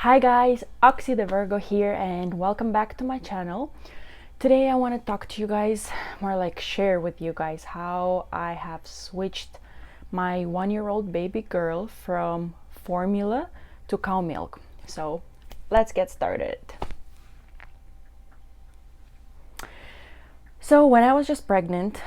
Hi guys, Oxy the Virgo here and welcome back to my channel. Today I want to talk to you guys, more like share with you guys how I have switched my 1-year-old baby girl from formula to cow milk. So let's get started. So when I was just pregnant,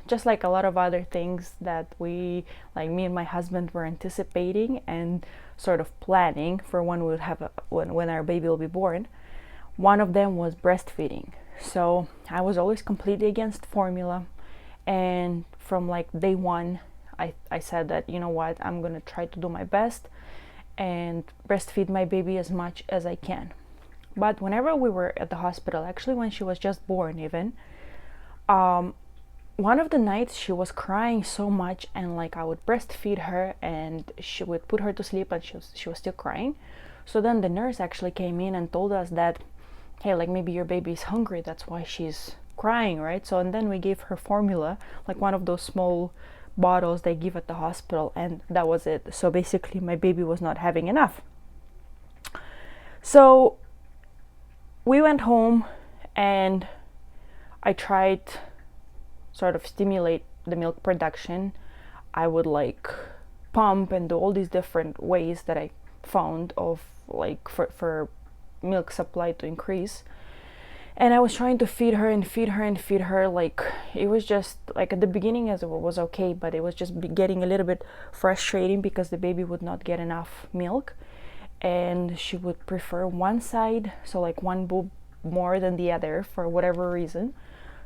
just like a lot of other things that me and my husband were anticipating and sort of planning for when we'll have when our baby will be born, one of them was breastfeeding. So I was always completely against formula, and from like day one I said that, you know what, I'm gonna try to do my best and breastfeed my baby as much as I can. But whenever we were at the hospital, actually when she was just born even, one of the nights she was crying so much, and like I would breastfeed her and she would put her to sleep and she was still crying. So then the nurse actually came in and told us that, hey, like maybe your baby is hungry, that's why she's crying, right? So and then we gave her formula, like one of those small bottles they give at the hospital, and that was it. So basically my baby was not having enough. So we went home and I tried sort of stimulate the milk production. I would like pump and do all these different ways that I found of like for milk supply to increase. And I was trying to feed her and feed her and feed her. Like it was just like at the beginning as it was okay, but it was just getting a little bit frustrating because the baby would not get enough milk and she would prefer one side, so like one boob more than the other for whatever reason.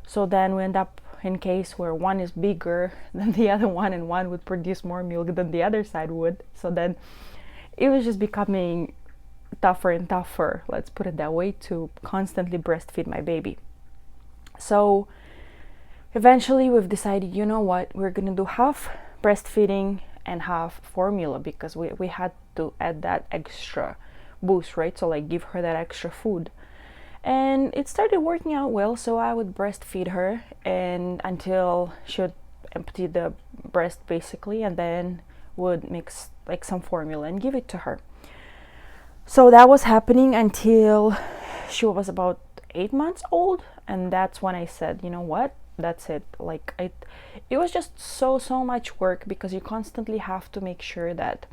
So then we end up in case where one is bigger than the other one and one would produce more milk than the other side would. So then it was just becoming tougher and tougher, let's put it that way, to constantly breastfeed my baby. So eventually we've decided, you know what, we're gonna do half breastfeeding and half formula because we had to add that extra boost, right? So like give her that extra food. And it started working out well, so I would breastfeed her and until she would empty the breast basically, and then would mix like some formula and give it to her. So that was happening until she was about 8 months old, and that's when I said, you know what, that's it. Like it was just so much work because you constantly have to make sure that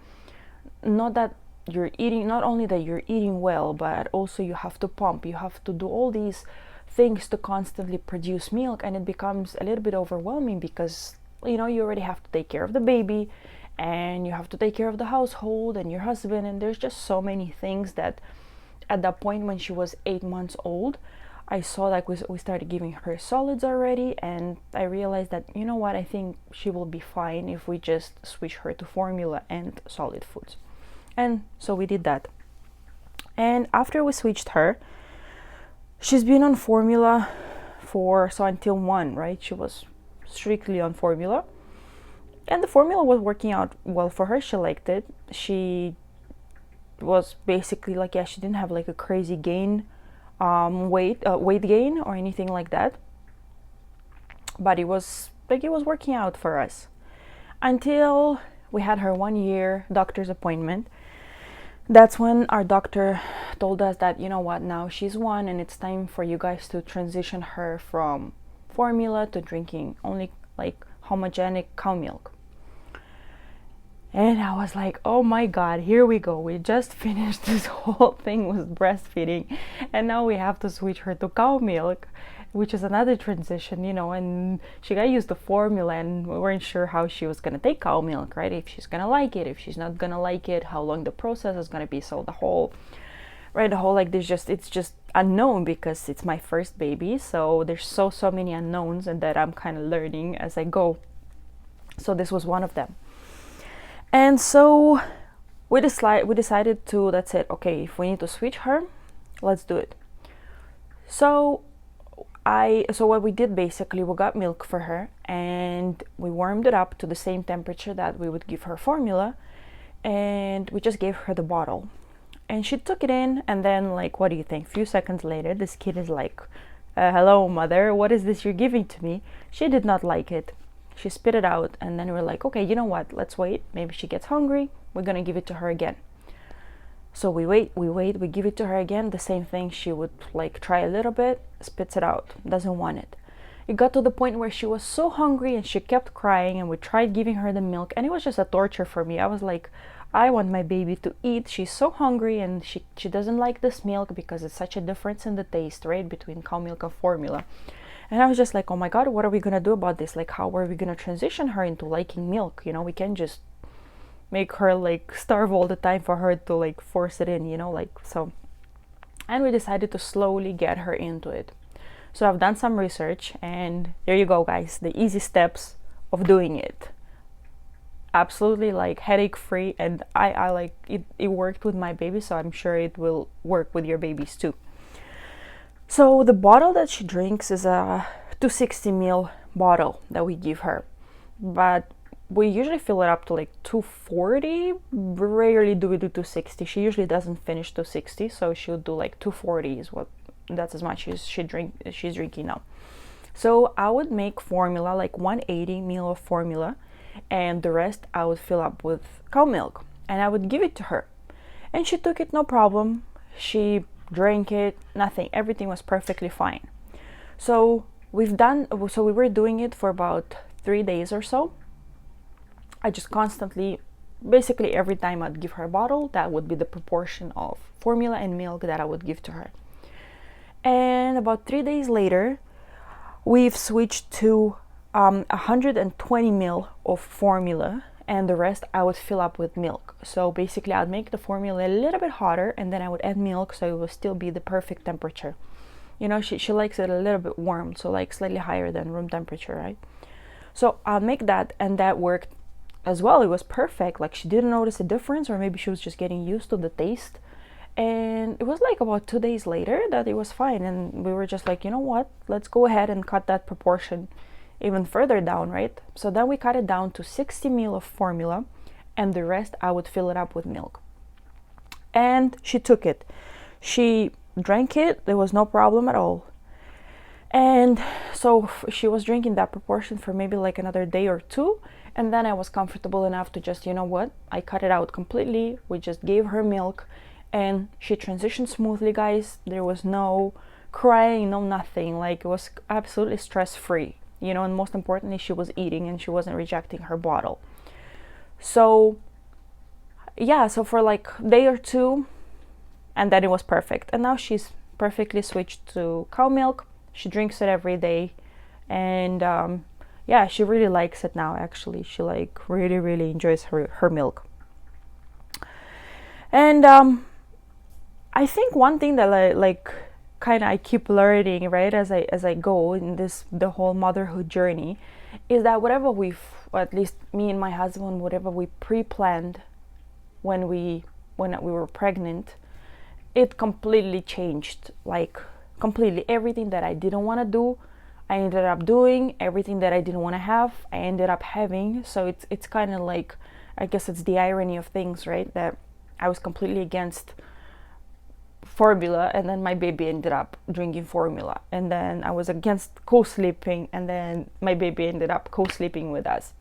you're eating, not only that you're eating well, but also you have to pump, you have to do all these things to constantly produce milk, and it becomes a little bit overwhelming because you already have to take care of the baby and you have to take care of the household and your husband, and there's just so many things that at that point when she was 8 months old, I saw like we started giving her solids already, and I realized that, you know what, I think she will be fine if we just switch her to formula and solid foods. And so we did that. And after we switched her, she's been on formula until 1, right? She was strictly on formula. And the formula was working out well for her. She liked it. She was basically like, yeah, she didn't have like a crazy gain, weight gain or anything like that. But it was working out for us until we had her 1-year doctor's appointment. That's when our doctor told us that, you know what, now she's 1 and it's time for you guys to transition her from formula to drinking only like homogenic cow milk. And I was like, oh my god, here we go, we just finished this whole thing with breastfeeding and now we have to switch her to cow milk, which is another transition, and she got used to formula and we weren't sure how she was going to take cow milk, right? If she's going to like it, if she's not going to like it, how long the process is going to be. So the whole like it's just unknown because it's my first baby, so there's so many unknowns and that I'm kind of learning as I go. So this was one of them. And so we decided to, that's it, okay, if we need to switch her, let's do it. So what we did basically, we got milk for her and we warmed it up to the same temperature that we would give her formula, and we just gave her the bottle and she took it in, and then like, what do you think, a few seconds later this kid is like, hello mother, what is this you're giving to me? She did not like it. She spit it out, and then we're like, okay, you know what, let's wait, maybe she gets hungry, we're gonna give it to her again. So we wait, we give it to her again, the same thing. She would like try a little bit, spits it out, doesn't want it. It got to the point where she was so hungry and she kept crying, and we tried giving her the milk, and it was just a torture for me. I was like, I want my baby to eat. She's so hungry, and she doesn't like this milk because it's such a difference in the taste, right, between cow milk and formula. And I was just like, oh my god, what are we gonna do about this? Like, how are we gonna transition her into liking milk? You know, we can't just make her like starve all the time for her to like force it in, you know, like so. And we decided to slowly get her into it. So I've done some research, and there you go, guys, the easy steps of doing it. Absolutely like headache free, and I like it. It worked with my baby, so I'm sure it will work with your babies too. So the bottle that she drinks is a 260 ml bottle that we give her, but we usually fill it up to like 240. Rarely do we do 260. She usually doesn't finish 260, so she'll do like 240 is what, that's as much as she's drinking now. So I would make formula, like 180 ml of formula, and the rest I would fill up with cow milk, and I would give it to her, and she took it no problem. She drank it, nothing, everything was perfectly fine. So we were doing it for about 3 days or so. I just constantly, basically every time I'd give her a bottle, that would be the proportion of formula and milk that I would give to her. And about 3 days later, we've switched to 120 ml of formula, and the rest I would fill up with milk. So basically I'd make the formula a little bit hotter, and then I would add milk, so it will still be the perfect temperature. You know, she likes it a little bit warm, so like slightly higher than room temperature, right? So I'll make that, and that worked as well. It was perfect. Like, she didn't notice a difference, or maybe she was just getting used to the taste. And it was like about 2 days later that it was fine, and we were just like, you know what, let's go ahead and cut that proportion even further down, right? So then we cut it down to 60 ml of formula, and the rest I would fill it up with milk. And she took it. She drank it. There was no problem at all. And so she was drinking that proportion for maybe like another day or two, and then I was comfortable enough to just, you know what, I cut it out completely. We just gave her milk, and she transitioned smoothly, guys. There was no crying, no nothing. Like, it was absolutely stress-free, you know, and most importantly, she was eating and she wasn't rejecting her bottle. So yeah, so for like a day or two, and then it was perfect. And now she's perfectly switched to cow milk. She drinks it every day, and yeah, she really likes it now. Actually, she like really enjoys her milk. And I think one thing that I keep learning, right, as I go in the whole motherhood journey, is that whatever or at least me and my husband, whatever we pre-planned when we were pregnant, it completely changed. Like, completely. Everything that I didn't want to do, I ended up doing. Everything that I didn't want to have, I ended up having. So it's kind of like, I guess it's the irony of things, right? That I was completely against formula, and then my baby ended up drinking formula. And then I was against co-sleeping, and then my baby ended up co-sleeping with us.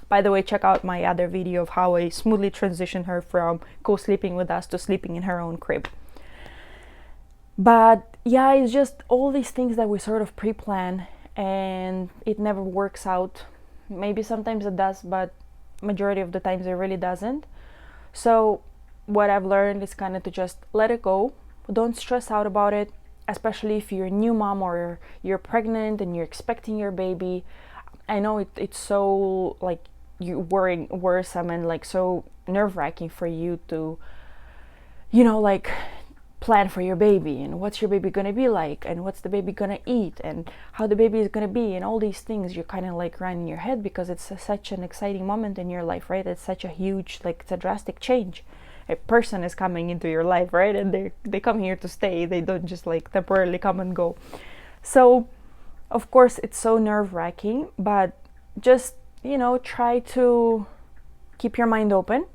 By the way, check out my other video of how I smoothly transitioned her from co-sleeping with us to sleeping in her own crib. But yeah, it's just all these things that we sort of pre-plan, and it never works out. Maybe sometimes it does, but majority of the times it really doesn't. So what I've learned is kind of to just let it go. Don't stress out about it, especially if you're a new mom or you're pregnant and you're expecting your baby. I know it's so like worrisome and like so nerve-wracking for you to, you know, like plan for your baby, and what's your baby gonna be like, and what's the baby gonna eat, and how the baby is gonna be, and all these things you kind of like run in your head, because it's such an exciting moment in your life, right? It's such a huge, like, it's a drastic change. A person is coming into your life, right? And they come here to stay. They don't just like temporarily come and go. So of course it's so nerve-wracking, but just, you know, try to keep your mind open.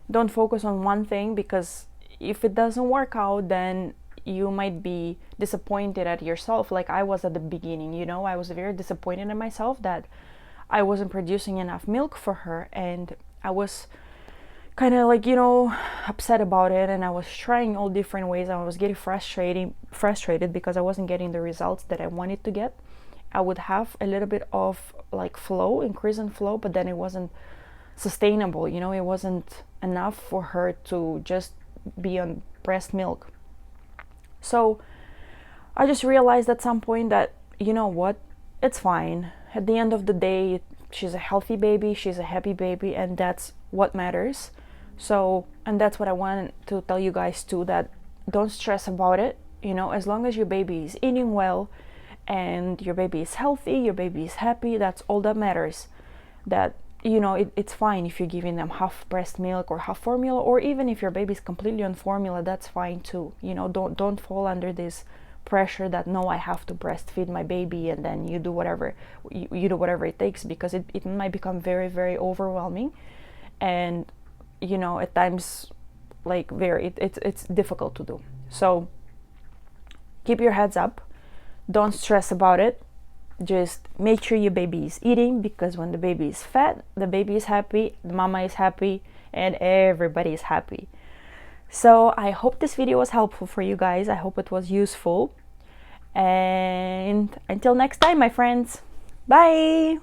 Don't focus on one thing, because if it doesn't work out, then you might be disappointed at yourself, like I was at the beginning. You know, I was very disappointed in myself that I wasn't producing enough milk for her, and I was kind of like, you know, upset about it, and I was trying all different ways. I was getting frustrated because I wasn't getting the results that I wanted to get. I would have a little bit of like flow, increase in flow, but then it wasn't sustainable, you know, it wasn't enough for her to just be on breast milk. So I just realized at some point that, you know what, it's fine. At the end of the day, she's a healthy baby, she's a happy baby, and that's what matters. So, and that's what I want to tell you guys too, that don't stress about it. You know, as long as your baby is eating well and your baby is healthy, your baby is happy, that's all that matters. That, you know, it's fine if you're giving them half breast milk or half formula, or even if your baby's completely on formula, that's fine too. You know, don't fall under this pressure that no, I have to breastfeed my baby, and then you do whatever you do whatever it takes, because it might become very, very overwhelming, and you know, at times, like, it's difficult to do. So keep your heads up, don't stress about it. Just make sure your baby is eating, because when the baby is fat, the baby is happy, the mama is happy, and everybody is happy. So I hope this video was helpful for you guys. I hope it was useful. And until next time, my friends, bye!